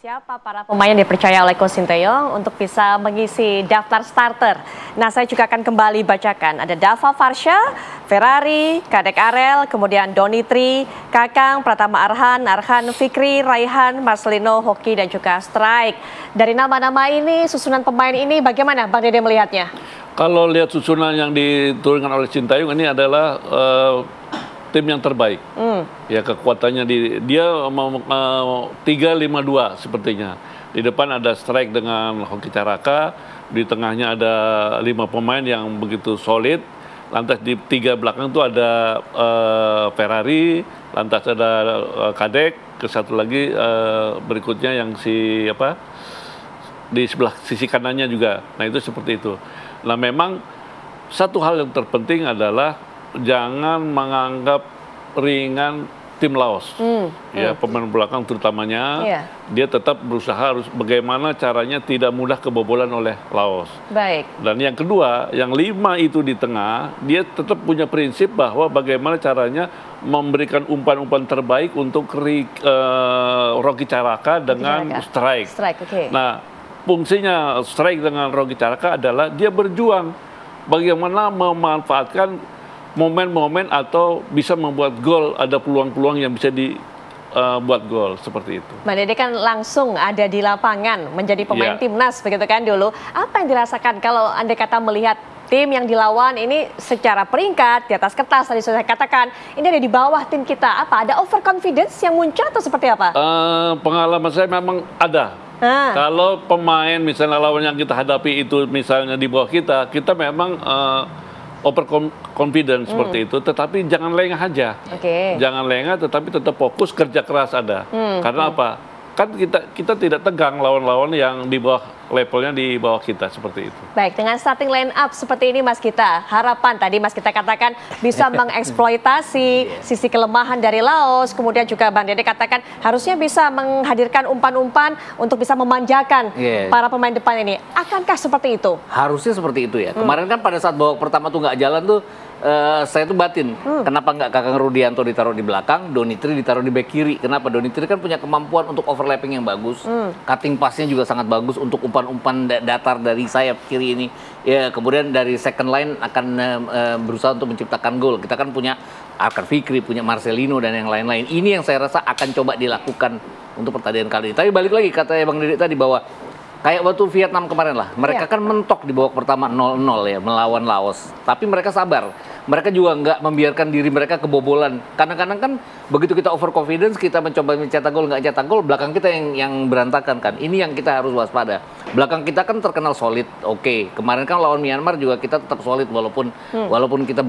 Siapa para pemain yang dipercaya oleh Coach Sinteyong untuk bisa mengisi daftar starter? Nah, saya juga akan kembali bacakan. Ada Dava Farsha, Ferrari, Kadek Arel, kemudian Donitri, Kakang, Pratama Arhan, Arhan Fikri, Raihan, Marcelino, Hoki, dan juga Strike. Dari nama-nama ini, susunan pemain ini bagaimana Bang Dede melihatnya? Kalau lihat susunan yang diturunkan oleh Sinteyong ini adalah tim yang terbaik. Ya, kekuatannya dia mau 3-5-2 sepertinya. Di depan ada Strike dengan Hoki Caraka, di tengahnya ada 5 pemain yang begitu solid. Lantas di 3 belakang itu ada Ferrari, lantas ada Kadek, ke satu lagi berikutnya yang di sebelah sisi kanannya juga. Nah, itu seperti itu. Nah, memang satu hal yang terpenting adalah jangan menganggap ringan tim Laos. Ya, pemain belakang terutamanya, dia tetap berusaha harus bagaimana caranya tidak mudah kebobolan oleh Laos. Baik. Dan yang kedua, yang 5 itu di tengah, dia tetap punya prinsip bahwa bagaimana caranya memberikan umpan-umpan terbaik untuk Rocky Caraka dengan Strike. Nah, fungsinya Strike dengan Rocky Caraka adalah dia berjuang bagaimana memanfaatkan momen-momen atau bisa membuat gol, ada peluang-peluang yang bisa dibuat gol seperti itu. Bang Dede kan langsung ada di lapangan menjadi pemain timnas begitu kan dulu. Apa yang dirasakan kalau Anda kata melihat tim yang dilawan ini secara peringkat di atas kertas tadi sudah saya katakan ini ada di bawah tim kita, apa ada overconfidence yang muncul atau seperti apa? Pengalaman saya memang ada. Kalau pemain misalnya lawan yang kita hadapi itu misalnya di bawah kita memang overconfident seperti itu, tetapi jangan lengah aja. Jangan lengah, tetapi tetap fokus, kerja keras ada. Karena apa? Kan kita tidak tegang lawan-lawan yang di bawah levelnya di bawah kita seperti itu. Baik, dengan starting line up seperti ini Mas Gita, harapan tadi Mas Gita katakan bisa mengeksploitasi sisi kelemahan dari Laos, kemudian juga Bang Dede katakan harusnya bisa menghadirkan umpan-umpan untuk bisa memanjakan para pemain depan ini. Akankah seperti itu? Harusnya seperti itu ya. Kemarin kan pada saat babak pertama tuh nggak jalan tuh, saya tuh batin. Kenapa nggak Kakang Rudianto ditaruh di belakang, Donitri ditaruh di bek kiri? Kenapa? Donitri kan punya kemampuan untuk overlapping yang bagus, cutting pass-nya juga sangat bagus untuk umpan datar dari sayap kiri ini. Ya, kemudian dari second line akan berusaha untuk menciptakan gol. Kita kan punya Arkan Fikri, punya Marcelino dan yang lain-lain. Ini yang saya rasa akan coba dilakukan untuk pertandingan kali ini. Tapi balik lagi kata Bang Dede tadi bahwa kayak waktu Vietnam kemarin lah, mereka kan mentok di babak pertama 0-0 ya melawan Laos. Tapi mereka sabar. Mereka juga nggak membiarkan diri mereka kebobolan. Kadang-kadang kan begitu kita overconfidence, kita mencoba mencetak gol, nggak cetak gol, belakang kita yang berantakan kan. Ini yang kita harus waspada. Belakang kita kan terkenal solid. Kemarin kan lawan Myanmar juga kita tetap solid walaupun kita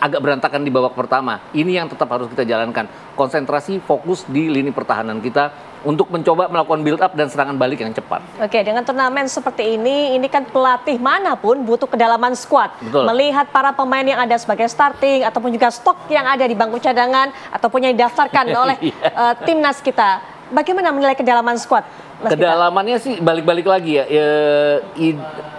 agak berantakan di babak pertama. Ini yang tetap harus kita jalankan. Konsentrasi, fokus di lini pertahanan kita untuk mencoba melakukan build up dan serangan balik yang cepat. Dengan turnamen seperti ini kan pelatih manapun butuh kedalaman skuad. Melihat para pemain yang ada sebagai starting ataupun juga stok yang ada di bangku cadangan ataupun yang didaftarkan oleh timnas kita. Bagaimana menilai kedalaman skuad? Kedalamannya sih balik-balik lagi ya.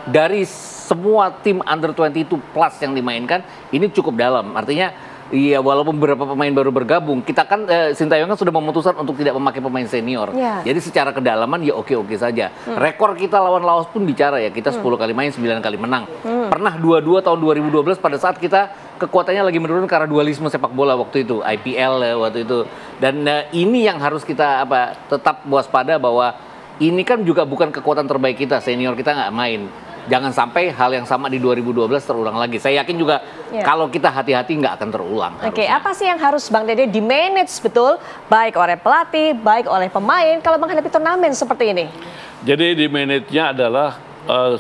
Dari semua tim under 22 plus yang dimainkan ini cukup dalam. Artinya iya, walaupun beberapa pemain baru bergabung, kita kan Sinteyong kan sudah memutuskan untuk tidak memakai pemain senior. Jadi secara kedalaman ya oke-oke saja. Rekor kita lawan Laos pun bicara ya, kita 10 kali main, 9 kali menang. Pernah 2-2 tahun 2012 pada saat kita kekuatannya lagi menurun karena dualisme sepak bola waktu itu, IPL waktu itu. Dan ini yang harus kita tetap waspada bahwa ini kan juga bukan kekuatan terbaik kita, senior kita nggak main. Jangan sampai hal yang sama di 2012 terulang lagi. Saya yakin juga kalau kita hati-hati nggak akan terulang. Apa sih yang harus Bang Dede di-manage betul, baik oleh pelatih, baik oleh pemain kalau menghadapi turnamen seperti ini? Jadi di-manage-nya adalah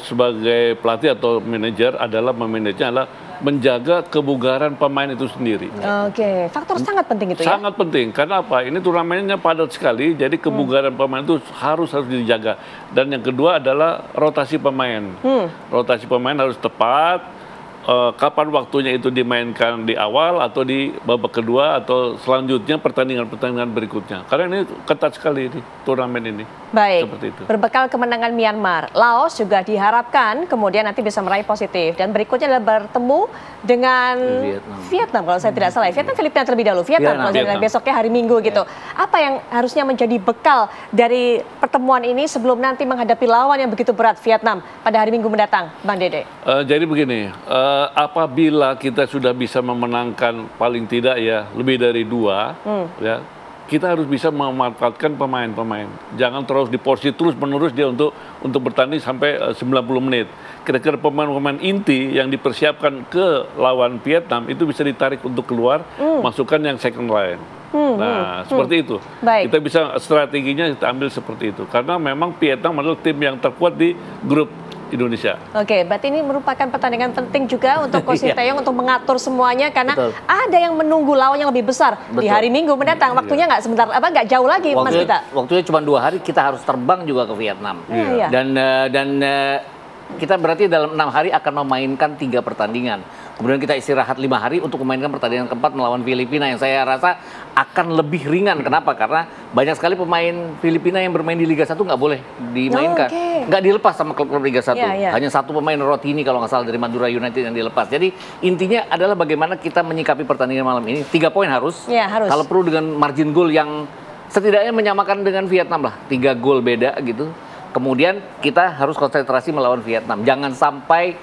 sebagai pelatih atau manajer adalah memanage-nya adalah menjaga kebugaran pemain itu sendiri. Faktor sangat penting itu ya? Sangat penting, karena apa? Ini turnamennya padat sekali, jadi kebugaran pemain itu harus dijaga. Dan yang kedua adalah rotasi pemain. Rotasi pemain harus tepat, kapan waktunya itu dimainkan di awal atau di babak kedua atau selanjutnya pertandingan-pertandingan berikutnya. Karena ini ketat sekali ini turnamen ini. Baik, Seperti itu. berbekal kemenangan Myanmar, Laos juga diharapkan kemudian nanti bisa meraih positif. Dan berikutnya adalah bertemu dengan Vietnam kalau saya tidak salah. Vietnam, Filipina terlebih dahulu. Vietnam, kalau saya bilang besoknya hari Minggu gitu. Apa yang harusnya menjadi bekal dari pertemuan ini sebelum nanti menghadapi lawan yang begitu berat Vietnam pada hari Minggu mendatang, Bang Dede? Jadi begini, apabila kita sudah bisa memenangkan paling tidak ya lebih dari 2, ya kita harus bisa memanfaatkan pemain-pemain. Jangan terus diporsi terus-menerus dia untuk bertanding sampai 90 menit. Kira-kira pemain-pemain inti yang dipersiapkan ke lawan Vietnam itu bisa ditarik untuk keluar, masukkan yang second line. Seperti itu. Baik. Kita bisa strateginya kita ambil seperti itu. Karena memang Vietnam adalah tim yang terkuat di grup Indonesia. Oke, berarti ini merupakan pertandingan penting juga untuk Coach Sinteyong untuk mengatur semuanya karena ada yang menunggu lawan yang lebih besar di hari Minggu mendatang. Waktunya nggak sebentar, nggak jauh lagi, Mas Gita. Waktunya cuma 2 hari, kita harus terbang juga ke Vietnam. Dan kita berarti dalam 6 hari akan memainkan 3 pertandingan. Kemudian kita istirahat 5 hari untuk memainkan pertandingan keempat melawan Filipina yang saya rasa akan lebih ringan. Kenapa? Karena banyak sekali pemain Filipina yang bermain di Liga 1 nggak boleh dimainkan. Nggak dilepas sama klub-klub Liga 1. Hanya 1 pemain Rotini kalau nggak salah dari Madura United yang dilepas. Jadi intinya adalah bagaimana kita menyikapi pertandingan malam ini. 3 poin harus. Kalau perlu dengan margin gol yang setidaknya menyamakan dengan Vietnam lah. 3 gol beda gitu. Kemudian kita harus konsentrasi melawan Vietnam. Jangan sampai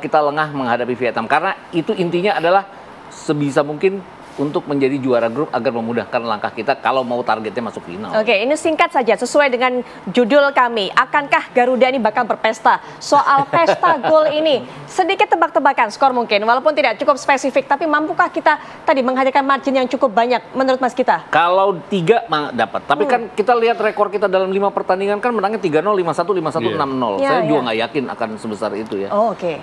kita lengah menghadapi Vietnam. Karena itu intinya adalah sebisa mungkin untuk menjadi juara grup agar memudahkan langkah kita kalau mau targetnya masuk final. Oke, ini singkat saja sesuai dengan judul kami. Akankah Garuda ini bakal berpesta? Soal pesta gol ini, sedikit tebak-tebakan skor mungkin, walaupun tidak cukup spesifik, tapi mampukah kita tadi menghadirkan margin yang cukup banyak menurut Mas Gita? Kalau 3 dapat, tapi kan kita lihat rekor kita dalam 5 pertandingan kan menangnya 3-0, 5-1, 5-1, 6-0. Saya juga nggak yakin akan sebesar itu ya.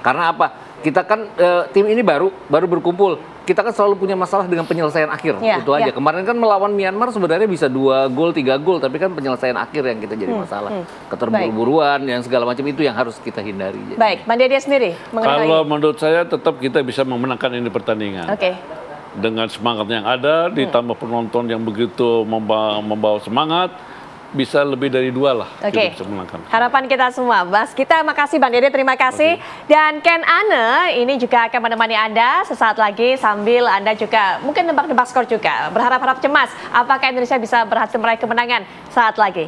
Karena apa? Kita kan tim ini baru berkumpul. Kita kan selalu punya masalah dengan penyelesaian akhir, itu aja. Kemarin kan melawan Myanmar sebenarnya bisa 2 gol, 3 gol, tapi kan penyelesaian akhir yang kita jadi masalah. Keterburu-buruan yang segala macam itu yang harus kita hindari. Baik, Bang Dede sendiri kalau menurut saya tetap kita bisa memenangkan ini pertandingan. Dengan semangat yang ada, ditambah penonton yang begitu membawa semangat, bisa lebih dari 2 lah. Bisa menangkan. Harapan kita semua. Mas Gita, makasih. Bang Dede, terima kasih. Dan Ken Ane ini juga akan menemani Anda sesaat lagi sambil Anda juga mungkin nebak-nebak skor juga. Berharap-harap cemas apakah Indonesia bisa berhasil meraih kemenangan saat lagi.